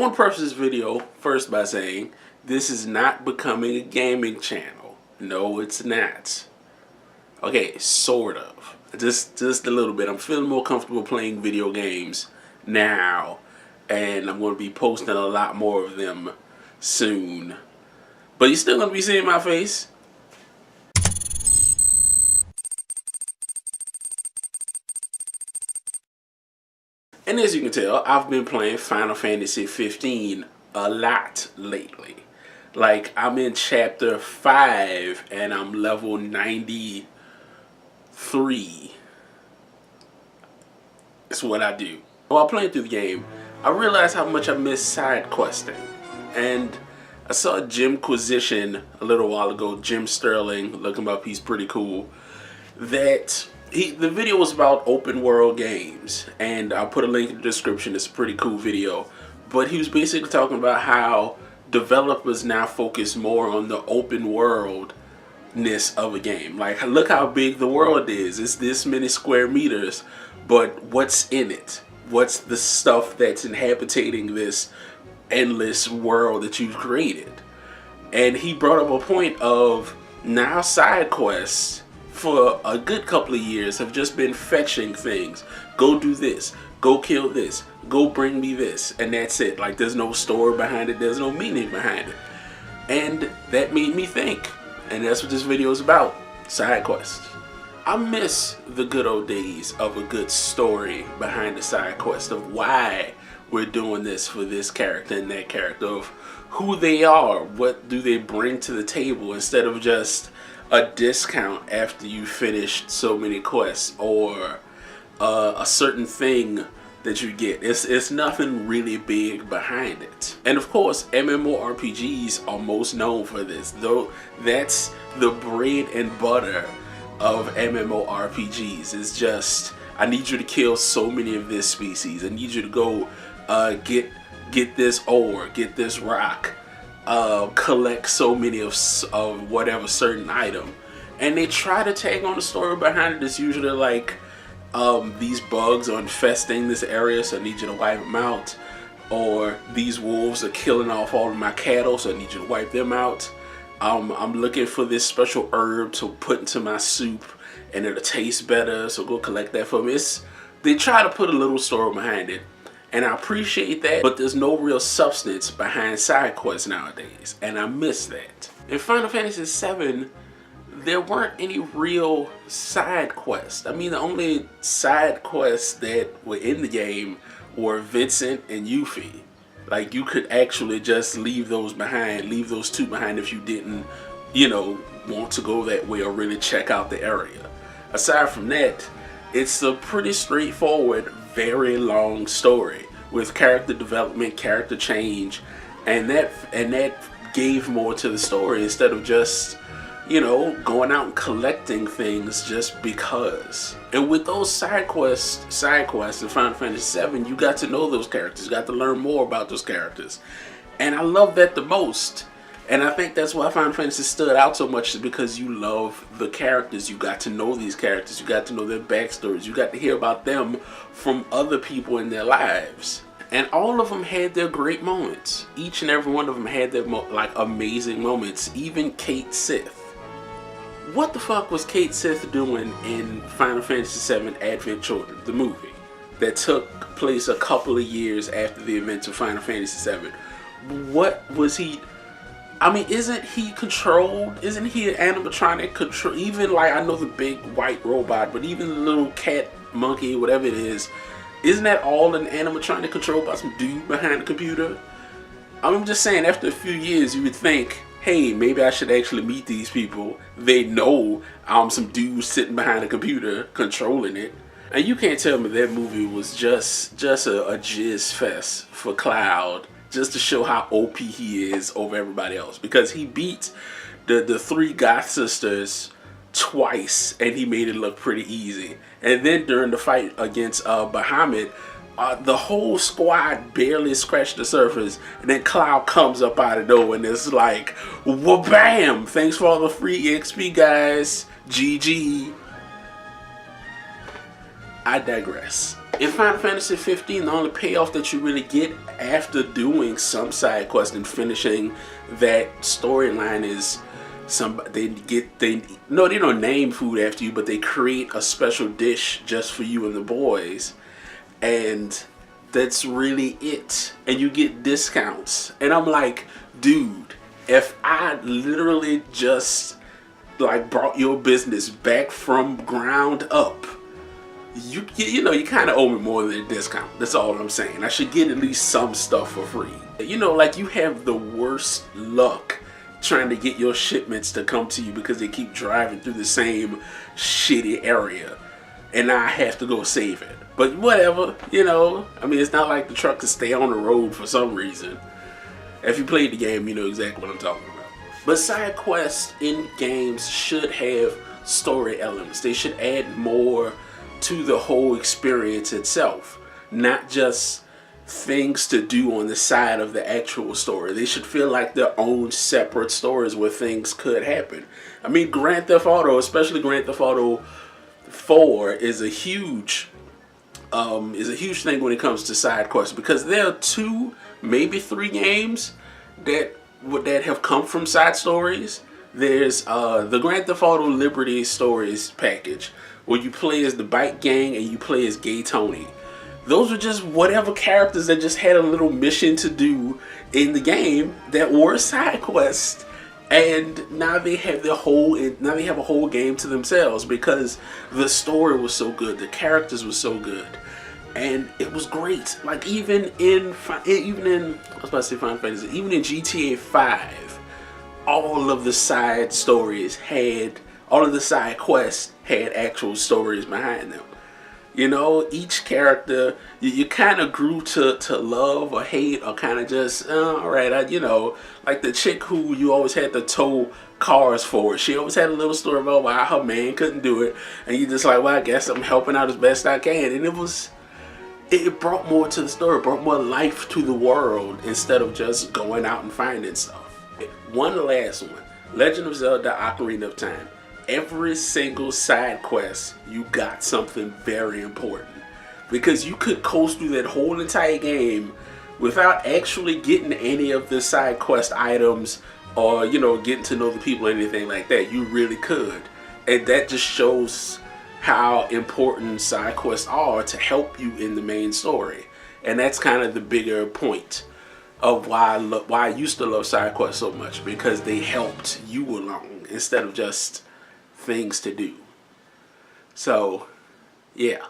want to preface this video first by saying this is not becoming a gaming channel. No, it's not. Okay, sort of. Just a little bit. I'm feeling more comfortable playing video games now, and I'm going to be posting a lot more of them soon. But you're still going to be seeing my face. And as you can tell, I've been playing Final Fantasy 15 a lot lately. Like, I'm in chapter 5 and I'm level 93. That's what I do. While playing through the game, I realized how much I miss side questing. And I saw Jimquisition a little while ago, Jim Sterling, looking up, he's pretty cool, that the video was about open world games, and I'll put a link in the description. It's a pretty cool video, but he was basically talking about how developers now focus more on the open worldness of a game. Like, look how big the world is. It's this many square meters, but what's in it? What's the stuff that's inhabiting this endless world that you've created? And he brought up a point of now side quests for a good couple of years have just been fetching things. Go do this, go kill this, go bring me this, and that's it. Like, there's no story behind it, there's no meaning behind it. And that made me think, and that's what this video is about, side quests. I miss the good old days of a good story behind the side quest, of why we're doing this for this character and that character, of who they are, what do they bring to the table, instead of just a discount after you finished so many quests, or a certain thing that you get. It's nothing really big behind it. And of course, MMORPGs are most known for this, though that's the bread and butter of MMORPGs. It's just, I need you to kill so many of this species, I need you to go get this ore, get this rock, collect so many of whatever certain item, and they try to tag on the story behind it. It's usually like, these bugs are infesting this area, so I need you to wipe them out, or these wolves are killing off all of my cattle, so I need you to wipe them out. I'm looking for this special herb to put into my soup and it'll taste better, so go collect that for me. They try to put a little story behind it, and I appreciate that, but there's no real substance behind side quests nowadays, and I miss that. In Final Fantasy VII, there weren't any real side quests. I mean, the only side quests that were in the game were Vincent and Yuffie. Like, you could actually just leave those behind, leave those two behind if you didn't, you know, want to go that way or really check out the area. Aside from that, it's a pretty straightforward, very long story with character development, character change, and that gave more to the story instead of just, you know, going out and collecting things just because. And with those side quests in Final Fantasy VII, you got to know those characters, you got to learn more about those characters, and I love that the most. And I think that's why Final Fantasy stood out so much, is because you love the characters. You got to know these characters, you got to know their backstories, you got to hear about them from other people in their lives. And all of them had their great moments. Each and every one of them had their like amazing moments. Even Cait Sith. What the fuck was Cait Sith doing in Final Fantasy VII Advent Children, the movie that took place a couple of years after the events of Final Fantasy VII? What was he? I mean, isn't he controlled? Isn't he an animatronic control? Even, like, I know the big white robot, but even the little cat, monkey, whatever it is, isn't that all an animatronic controlled by some dude behind the computer? I'm just saying, after a few years, you would think, hey, maybe I should actually meet these people. They know I'm some dude sitting behind a computer controlling it. And you can't tell me that movie was just a jizz fest for Cloud, just to show how OP he is over everybody else, because he beat the three Goth sisters twice and he made it look pretty easy. And then during the fight against Bahamut, the whole squad barely scratched the surface, and then Cloud comes up out of nowhere and it's like, wha-bam! Thanks for all the free EXP, guys. GG. I digress. In Final Fantasy 15, the only payoff that you really get after doing some side quest and finishing that storyline is they don't name food after you, but they create a special dish just for you and the boys, and that's really it. And you get discounts, and I'm like, dude, if I literally just like brought your business back from ground up, you kind of owe me more than a discount. That's all I'm saying. I should get at least some stuff for free. Like you have the worst luck trying to get your shipments to come to you because they keep driving through the same shitty area, and I have to go save it. But whatever, I mean, it's not like the truck can stay on the road for some reason. If you played the game, you know exactly what I'm talking about. But side quests in games should have story elements. They should add more to the whole experience itself, not just things to do on the side of the actual story. They should feel like their own separate stories where things could happen. I mean, Grand Theft Auto, especially Grand Theft Auto 4, is a huge thing when it comes to side quests, because there are 2, maybe 3 games that have come from side stories. There's the Grand Theft Auto Liberty Stories package, where you play as the bike gang and you play as Gay Tony. Those were just whatever characters that just had a little mission to do in the game that were side quests, and now they have a whole game to themselves because the story was so good, the characters were so good, and it was great. Like even in Final Fantasy, even in GTA 5, all of the side quests had actual stories behind them. Each character you kind of grew to love or hate, or kind of just alright. Like the chick who you always had to tow cars for, she always had a little story about why her man couldn't do it, and you just like, well, I guess I'm helping out as best I can. And it brought more to the story, brought more life to the world instead of just going out and finding stuff. One last one, Legend of Zelda Ocarina of Time. Every single side quest, you got something very important, because you could coast through that whole entire game without actually getting any of the side quest items or getting to know the people or anything like that. You really could, and that just shows how important side quests are to help you in the main story. And that's kind of the bigger point of why I used to love side quests so much, because they helped you along instead of just things to do. So, yeah.